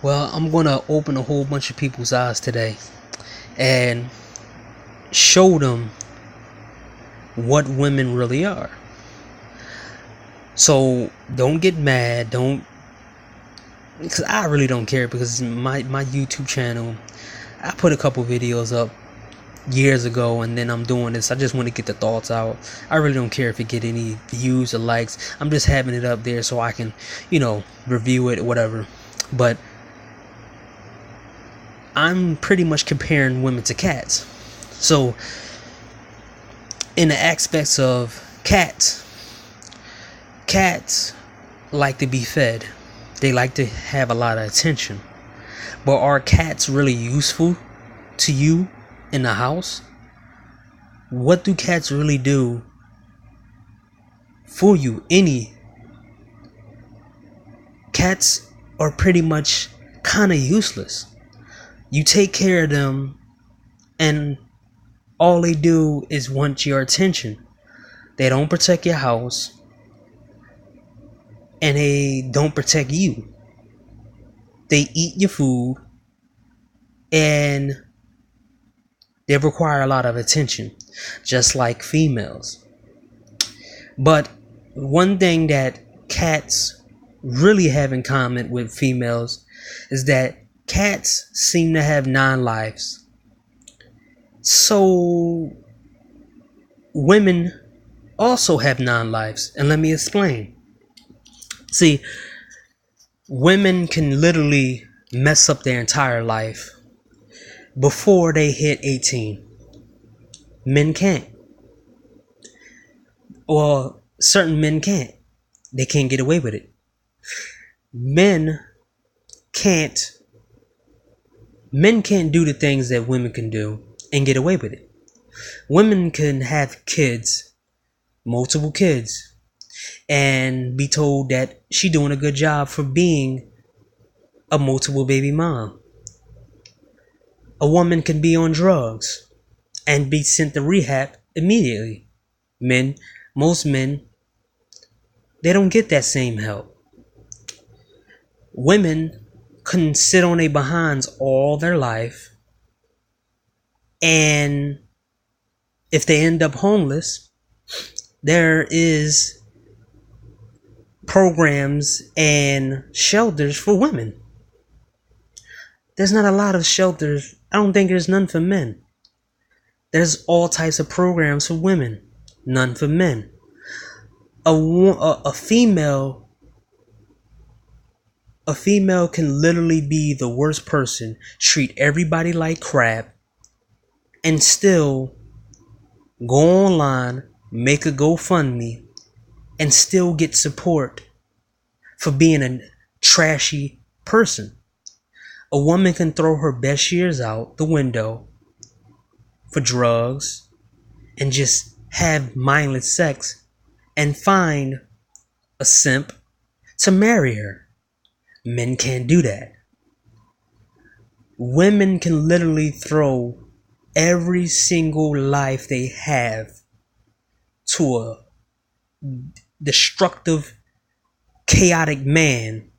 Well, I'm gonna open a whole bunch of people's eyes today and show them what women really are. So don't get mad, don't, because I really don't care, because my YouTube channel, I put a couple videos up years ago, and then I'm doing this. I just want to get the thoughts out. I really don't care if it get any views or likes. I'm just having it up there so I can, review it or whatever. But I'm pretty much comparing women to cats. So in the aspects of cats like to be fed. They like to have a lot of attention. But are cats really useful to you in the house? What do cats really do for you? Cats are pretty much kind of useless. You take care of them and all they do is want your attention. They don't protect your house and they don't protect you. They eat your food and they require a lot of attention, just like females. But one thing that cats really have in common with females is that cats seem to have 9 lives. So women also have 9 lives, and let me explain. See, women can literally mess up their entire life before they hit 18. Men can't. Well, certain men can't. They can't get away with it. Men can't do the things that women can do and get away with it. Women can have kids, multiple kids, and be told that she doing a good job for being a multiple baby mom. A woman can be on drugs and be sent to rehab immediately. Most men, they don't get that same help. Women can sit on their behinds all their life, and if they end up homeless, there is programs and shelters for women. There's not a lot of shelters. I don't think there's none for men. There's all types of programs for women, none for men. A female can literally be the worst person, treat everybody like crap, and still go online, make a GoFundMe, and still get support for being a trashy person. A woman can throw her best years out the window for drugs and just have mindless sex and find a simp to marry her. Men can't do that. Women can literally throw every single life they have to a destructive, chaotic man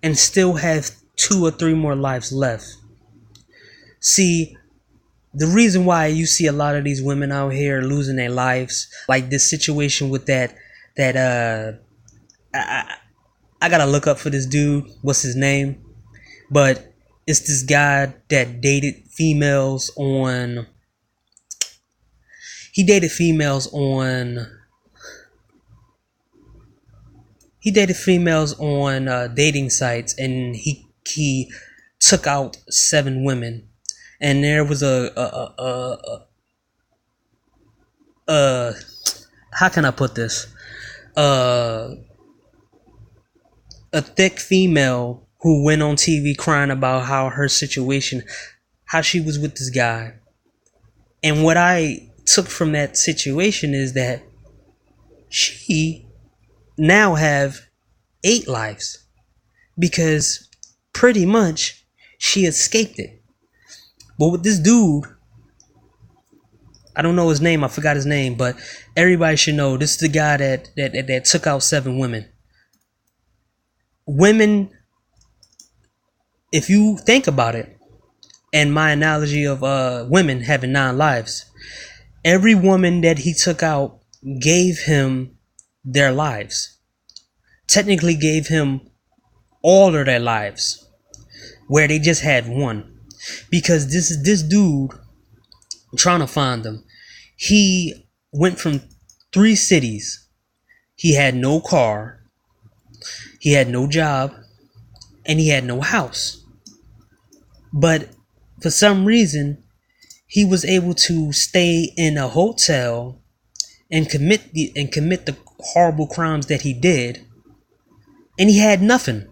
and still have 2 or 3 more lives left. See, the reason why you see a lot of these women out here losing their lives, like this situation with that I gotta look up for this dude. What's his name? But it's this guy that dated females on. He dated females on dating sites, and he took out 7 women, and there was how can I put this? A thick female who went on TV crying about how her situation, how she was with this guy. And what I took from that situation is that she now have 8 lives because pretty much she escaped it. But with this dude, I don't know his name, I forgot his name, but everybody should know this is the guy that took out 7 women. Women If you think about it, and my analogy of women having 9 lives, every woman that he took out gave him their lives. Technically gave him all of their lives, where they just had one. Because this dude, I'm trying to find him. He went from 3 cities. He had no car, he had no job, and he had no house. But for some reason, he was able to stay in a hotel and commit the horrible crimes that he did, and he had nothing.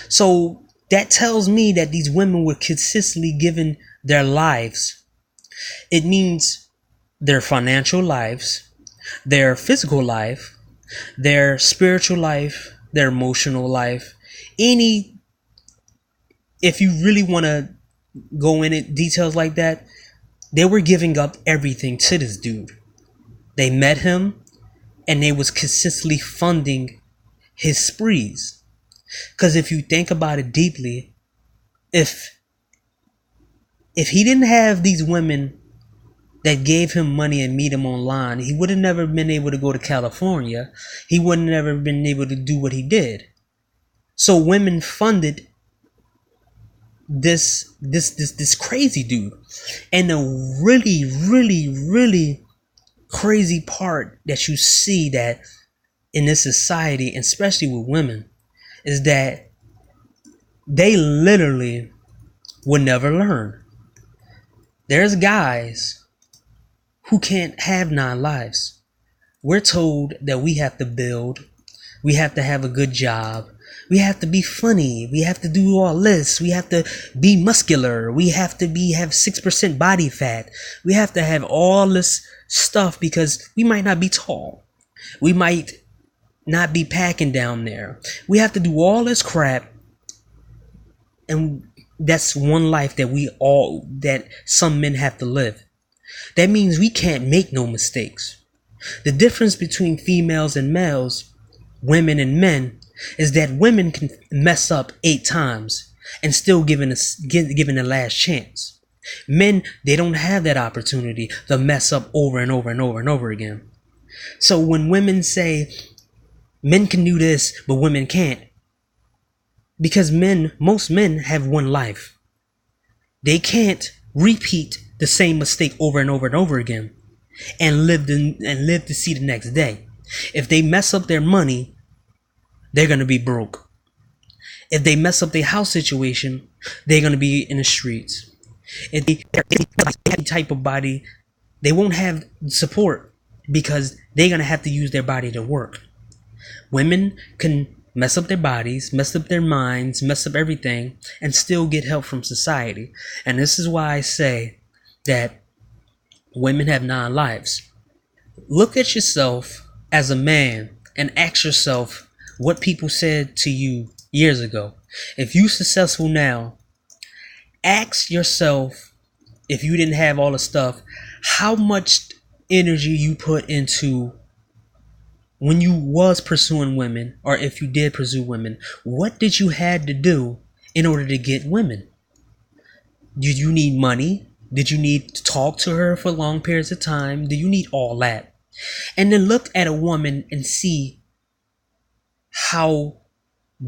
So that tells me that these women were consistently given their lives. It means their financial lives, their physical life, their spiritual life, their emotional life. If you really want to go in it details like that, they were giving up everything to this dude. They met him, and they was consistently funding his sprees. Because if you think about it deeply, if he didn't have these women that gave him money and meet him online, he would have never been able to go to California. He would have never been able to do what he did. So women funded this crazy dude. And the really crazy part that you see that in this society, especially with women, is that they literally will never learn. There's guys who can't have 9 lives. We're told that we have to build, we have to have a good job, we have to be funny, we have to do all this, we have to be muscular, we have to have 6% body fat, we have to have all this stuff because we might not be tall, we might not be packing down there. We have to do all this crap, and that's one life that some men have to live. That means we can't make no mistakes. The difference between females and males, women and men, is that women can mess up 8 times and still given a last chance. Men, they don't have that opportunity to mess up over and over and over and over again. So when women say men can do this but women can't, because most men have one life. They can't repeat the same mistake over and over and over again and live to see the next day. If they mess up their money, they're going to be broke. If they mess up their house situation, they're going to be in the streets. If they have any type of body, they won't have support because they're going to have to use their body to work. Women can mess up their bodies, mess up their minds, mess up everything, and still get help from society. And this is why I say that women have 9 lives. Look at yourself as a man and ask yourself what people said to you years ago. If you're successful now, ask yourself, if you didn't have all the stuff, how much energy you put into when you was pursuing women, or if you did pursue women. What did you had to do in order to get women? Did you need money? Did you need to talk to her for long periods of time? Do you need all that? And then look at a woman and see how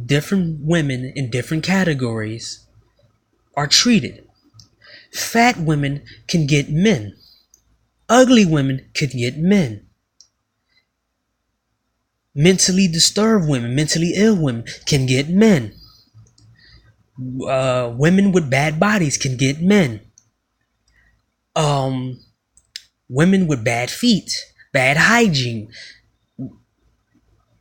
different women in different categories are treated. Fat women can get men. Ugly women can get men. Mentally disturbed women, mentally ill women can get men. Women with bad bodies can get men. Women with bad feet, bad hygiene.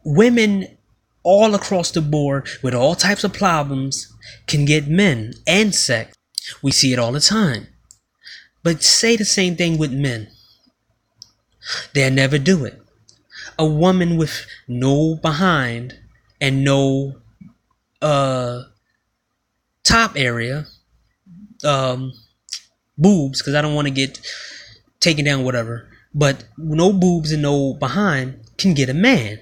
Women all across the board with all types of problems can get men and sex. We see it all the time. But say the same thing with men. They'll never do it. A woman with no behind and no top area, boobs, because I don't want to get taken down, whatever, but no boobs and no behind can get a man.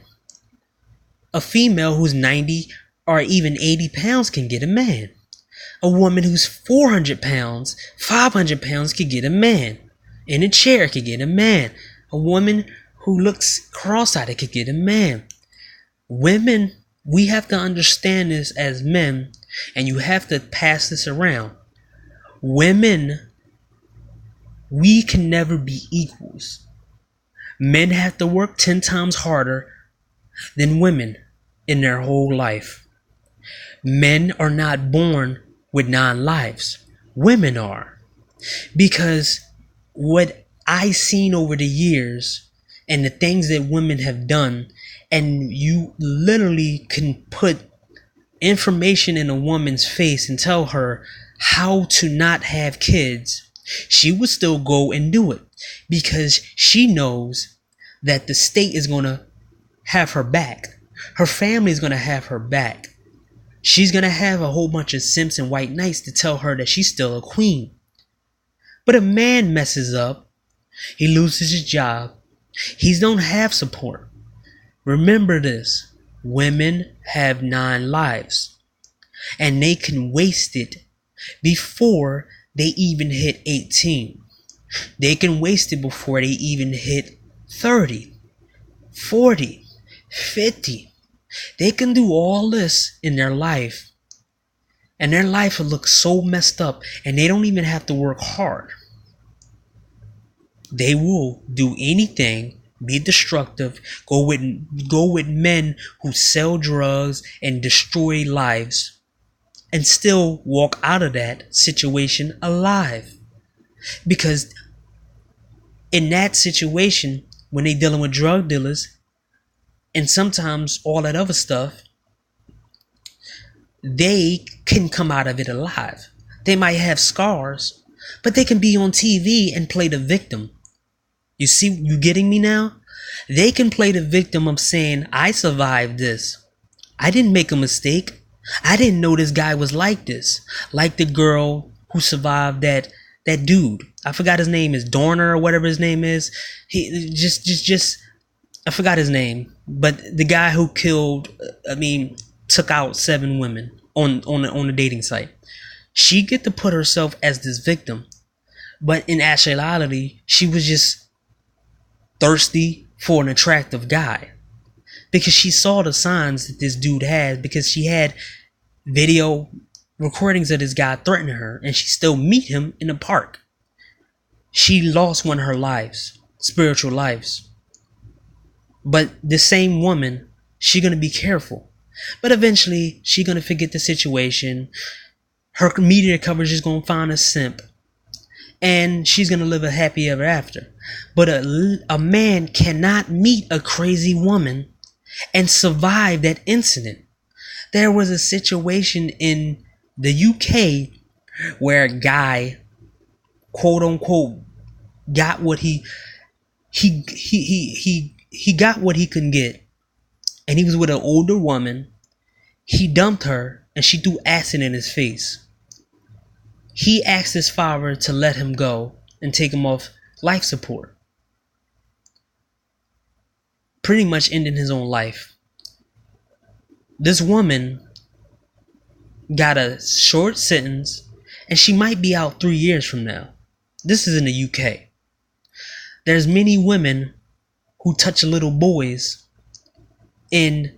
A female who's 90 or even 80 pounds can get a man. A woman who's 400 pounds, 500 pounds could get a man. In a chair could get a man. A woman who looks cross-eyed could get a man. Women, we have to understand this as men, and you have to pass this around. Women, we can never be equals. Men have to work 10 times harder than women in their whole life. Men are not born with 9 lives. Women are. Because what I seen over the years and the things that women have done, and you literally can put information in a woman's face and tell her how to not have kids, she would still go and do it because she knows that the state is going to have her back. Her family is going to have her back. She's going to have a whole bunch of simps and white knights to tell her that she's still a queen. But a man messes up. He loses his job. He don't have support. Remember this. Women have 9 lives. And they can waste it before they even hit 18. They can waste it before they even hit 30, 40, 50. They can do all this in their life. And their life will look so messed up. And they don't even have to work hard. They will do anything, be destructive, go with men who sell drugs and destroy lives, and still walk out of that situation alive. Because in that situation, when they dealing with drug dealers and sometimes all that other stuff, they can come out of it alive. They might have scars, but they can be on TV and play the victim. You see, you getting me now? They can play the victim of saying, I survived this. I didn't make a mistake. I didn't know this guy was like this. Like the girl who survived that dude. I forgot his name is Dorner or whatever his name is. He just I forgot his name. But the guy who took out 7 women on a dating site. She get to put herself as this victim. But in actuality, she was just thirsty for an attractive guy because she saw the signs that this dude had, because she had video recordings of this guy threatening her, and she still meet him in the park. She lost one of her lives, spiritual lives. But the same woman, she gonna be careful, but eventually she gonna forget the situation. Her media coverage is gonna find a simp, and she's gonna live a happy ever after. But a man cannot meet a crazy woman and survive that incident. There was a situation in the UK where a guy, quote unquote, got what he got what he could get, and he was with an older woman. He dumped her, and she threw acid in his face. He asked his father to let him go and take him off life support, pretty much ending his own life. This woman got a short sentence, and she might be out 3 years from now. This is in the UK. There's many women who touch little boys in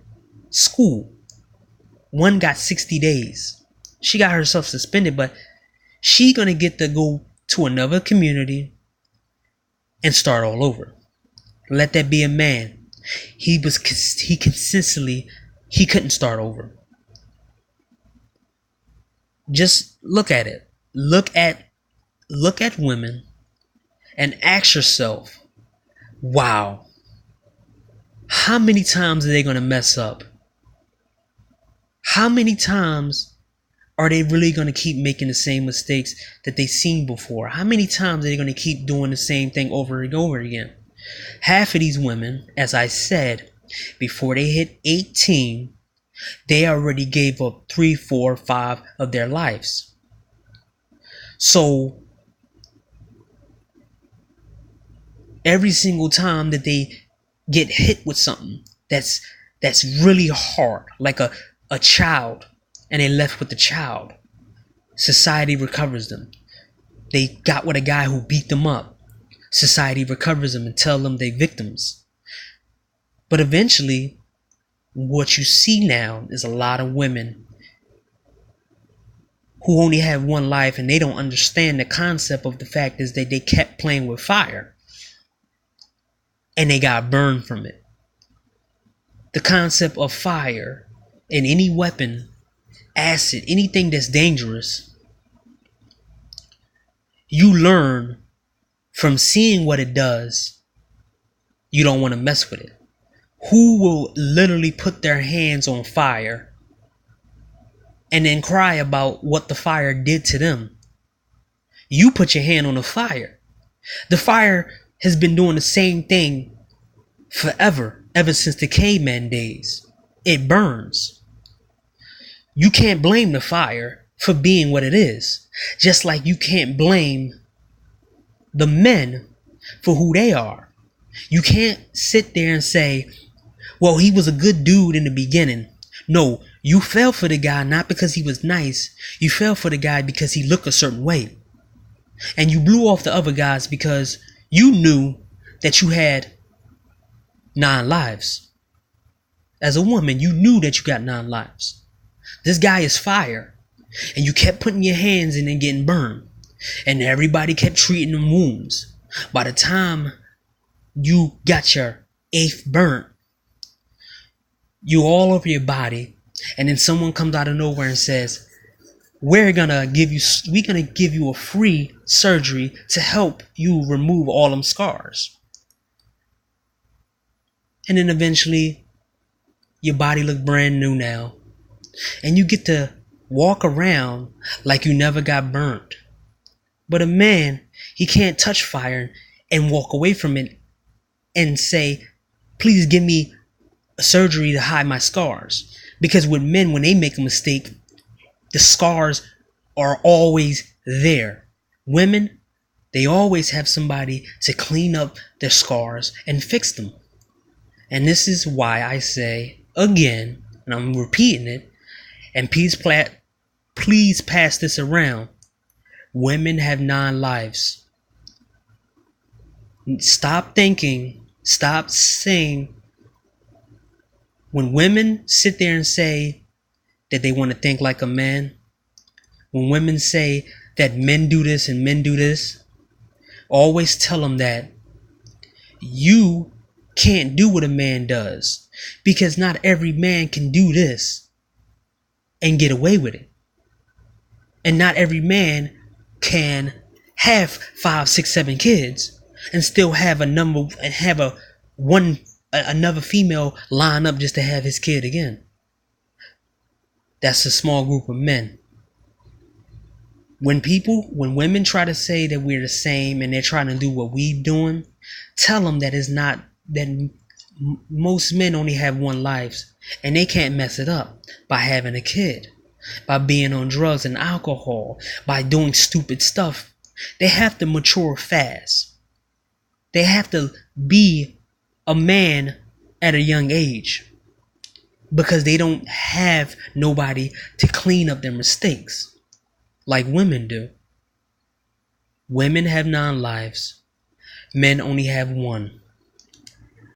school. One got 60 days. She got herself suspended, but she gonna get to go to another community and start all over. Let that be a man. He couldn't start over. Just look at it. Look at women and ask yourself, wow, how many times are they gonna mess up? How many times are they really going to keep making the same mistakes that they've seen before? How many times are they going to keep doing the same thing over and over again? Half of these women, as I said, before they hit 18, they already gave up 3, 4, 5 of their lives. So every single time that they get hit with something that's really hard, like a child, and they left with the child, Society recovers them. They got with a guy who beat them up. Society recovers them and tell them they victims. But eventually, what you see now is a lot of women who only have one life, and they don't understand the concept of the fact is that they kept playing with fire and they got burned from it. The concept of fire and any weapon, acid, anything that's dangerous, you learn from seeing what it does. You don't want to mess with it. Who will literally put their hands on fire and then cry about what the fire did to them? You put your hand on the fire. The fire has been doing the same thing forever, ever since the caveman days. It burns. You can't blame the fire for being what it is, just like you can't blame the men for who they are. You can't sit there and say, well, he was a good dude in the beginning. No, you fell for the guy not because he was nice. You fell for the guy because he looked a certain way. And you blew off the other guys because you knew that you had 9 lives. As a woman, you knew that you got 9 lives. This guy is fire. And you kept putting your hands in and getting burned. And everybody kept treating them wounds. By the time you got your 8th burnt, you all over your body, and then someone comes out of nowhere and says, we're gonna give you a free surgery to help you remove all them scars. And then eventually your body look brand new now, and you get to walk around like you never got burnt. But a man, he can't touch fire and walk away from it and say, please give me a surgery to hide my scars. Because with men, when they make a mistake, the scars are always there. Women, they always have somebody to clean up their scars and fix them. And this is why I say again, and I'm repeating it, and please pass this around. Women have 9 lives. Stop saying, when women sit there and say that they want to think like a man, when women say that men do this and men do this, always tell them that you can't do what a man does, because not every man can do this and get away with it. And not every man can have 5, 6, 7 kids and still have another female line up just to have his kid again. That's a small group of men. When women try to say that we're the same and they're trying to do what we're doing, tell them that it's not, that most men only have 1 life and they can't mess it up by having a kid, by being on drugs and alcohol, by doing stupid stuff. They have to mature fast. They have to be a man at a young age, because they don't have nobody to clean up their mistakes like women do. Women have 9 lives. Men only have 1.